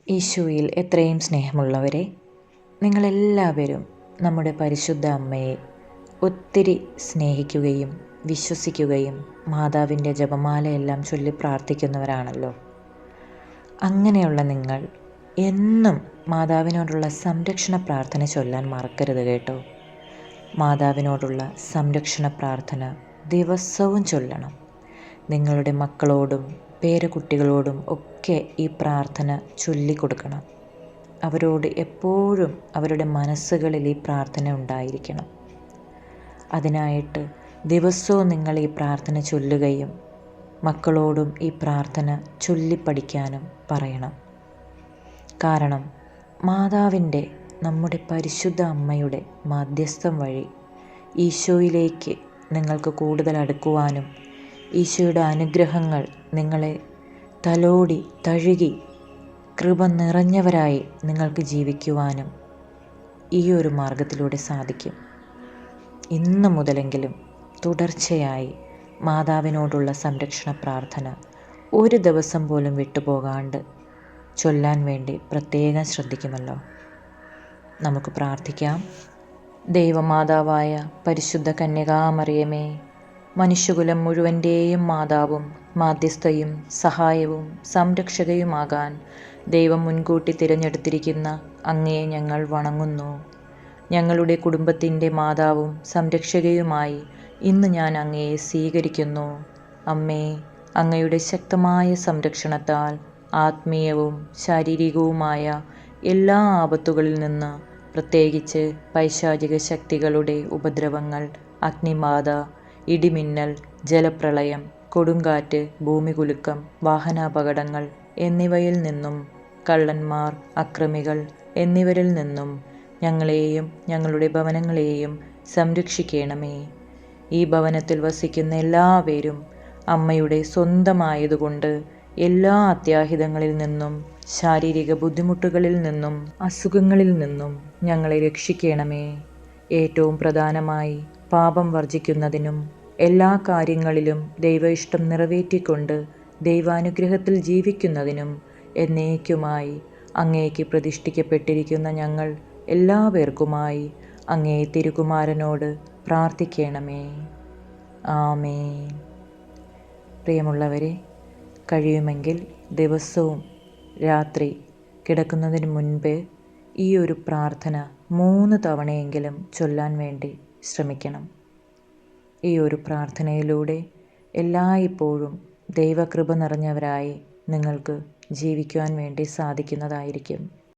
ഈശോയിൽ എത്രയും സ്നേഹമുള്ളവരെ, നിങ്ങളെല്ലാവരും നമ്മുടെ പരിശുദ്ധ അമ്മയെ ഒത്തിരി സ്നേഹിക്കുകയും വിശ്വസിക്കുകയും മാതാവിൻ്റെ ജപമാലയെല്ലാം ചൊല്ലി പ്രാർത്ഥിക്കുന്നവരാണല്ലോ. അങ്ങനെയുള്ള നിങ്ങൾ എന്നും മാതാവിനോടുള്ള സംരക്ഷണ പ്രാർത്ഥന ചൊല്ലാൻ മറക്കരുത് കേട്ടോ. മാതാവിനോടുള്ള സംരക്ഷണ പ്രാർത്ഥന ദിവസവും ചൊല്ലണം. നിങ്ങളുടെ മക്കളോടും പേരക്കുട്ടികളോടും ഒക്കെ ഈ പ്രാർത്ഥന ചൊല്ലിക്കൊടുക്കണം. അവരോട് എപ്പോഴും അവരുടെ മനസ്സുകളിൽ ഈ പ്രാർത്ഥന ഉണ്ടായിരിക്കണം. അതിനായിട്ട് ദിവസവും നിങ്ങൾ ഈ പ്രാർത്ഥന ചൊല്ലുകയും മക്കളോടും ഈ പ്രാർത്ഥന ചൊല്ലിപ്പഠിക്കാനും പറയണം. കാരണം മാതാവിൻ്റെ, നമ്മുടെ പരിശുദ്ധ അമ്മയുടെ മാധ്യസ്ഥം വഴി ഈശോയിലേക്ക് നിങ്ങൾക്ക് കൂടുതൽ അടുക്കുവാനും ഈശോയുടെ അനുഗ്രഹങ്ങൾ നിങ്ങളെ തലോടി തഴുകി കൃപ നിറഞ്ഞവരായി നിങ്ങൾക്ക് ജീവിക്കുവാനും ഈ ഒരു മാർഗത്തിലൂടെ സാധിക്കും. ഇന്ന് മുതലെങ്കിലും തുടർച്ചയായി മാതാവിനോടുള്ള സംരക്ഷണ പ്രാർത്ഥന ഒരു ദിവസം പോലും വിട്ടുപോകാണ്ട് ചൊല്ലാൻ വേണ്ടി പ്രത്യേകം ശ്രദ്ധിക്കുമല്ലോ. നമുക്ക് പ്രാർത്ഥിക്കാം. ദൈവമാതാവായ പരിശുദ്ധ കന്യകാമറിയമേ, മനുഷ്യകുലം മുഴുവൻ്റെയും മാതാവും മാധ്യസ്ഥയും സഹായവും സംരക്ഷകയുമാകാൻ ദൈവം മുൻകൂട്ടി തിരഞ്ഞെടുത്തിരിക്കുന്ന അങ്ങയെ ഞങ്ങൾ വണങ്ങുന്നു. ഞങ്ങളുടെ കുടുംബത്തിൻ്റെ മാതാവും സംരക്ഷകയുമായി ഇന്ന് ഞാൻ അങ്ങയെ സ്വീകരിക്കുന്നു. അമ്മേ, അങ്ങയുടെ ശക്തമായ സംരക്ഷണത്താൽ ആത്മീയവും ശാരീരികവുമായ എല്ലാ ആപത്തുകളിൽ നിന്ന്, പ്രത്യേകിച്ച് പൈശാചിക ശക്തികളുടെ ഉപദ്രവങ്ങൾ, അഗ്നിബാധ, ഇടിമിന്നൽ, ജലപ്രളയം, കൊടുങ്കാറ്റ്, ഭൂമികുലുക്കം, വാഹനാപകടങ്ങൾ എന്നിവയിൽ നിന്നും, കള്ളന്മാർ, അക്രമികൾ എന്നിവരിൽ നിന്നും ഞങ്ങളെയും ഞങ്ങളുടെ ഭവനങ്ങളെയും സംരക്ഷിക്കണമേ. ഈ ഭവനത്തിൽ വസിക്കുന്ന എല്ലാവരും അമ്മയുടെ സ്വന്തമായതുകൊണ്ട് എല്ലാ അത്യാഹിതങ്ങളിൽ നിന്നും, ശാരീരിക ബുദ്ധിമുട്ടുകളിൽ നിന്നും, അസുഖങ്ങളിൽ നിന്നും ഞങ്ങളെ രക്ഷിക്കണമേ. ഏറ്റവും പ്രധാനമായി പാപം വർജിക്കുന്നതിനും എല്ലാ കാര്യങ്ങളിലും ദൈവ ഇഷ്ടം നിറവേറ്റിക്കൊണ്ട് ദൈവാനുഗ്രഹത്തിൽ ജീവിക്കുന്നതിനും എന്നേക്കുമായി അങ്ങേക്ക് പ്രതിഷ്ഠിക്കപ്പെട്ടിരിക്കുന്ന ഞങ്ങൾ എല്ലാവർക്കുമായി അങ്ങേ തിരുകുമാരനോട് പ്രാർത്ഥിക്കണമേ. ആമേൻ. പ്രിയമുള്ളവരെ, കഴിയുമെങ്കിൽ ദിവസവും രാത്രി കിടക്കുന്നതിന് മുൻപ് ഈ ഒരു പ്രാർത്ഥന 3 തവണയെങ്കിലും ചൊല്ലാൻ വേണ്ടി ശ്രമിക്കണം. ഈ ഒരു പ്രാർത്ഥനയിലൂടെ എല്ലായ്പ്പോഴും ദൈവകൃപ നിറഞ്ഞവരായി നിങ്ങൾക്ക് ജീവിക്കുവാൻ വേണ്ടി സാധിക്കുന്നതായിരിക്കും.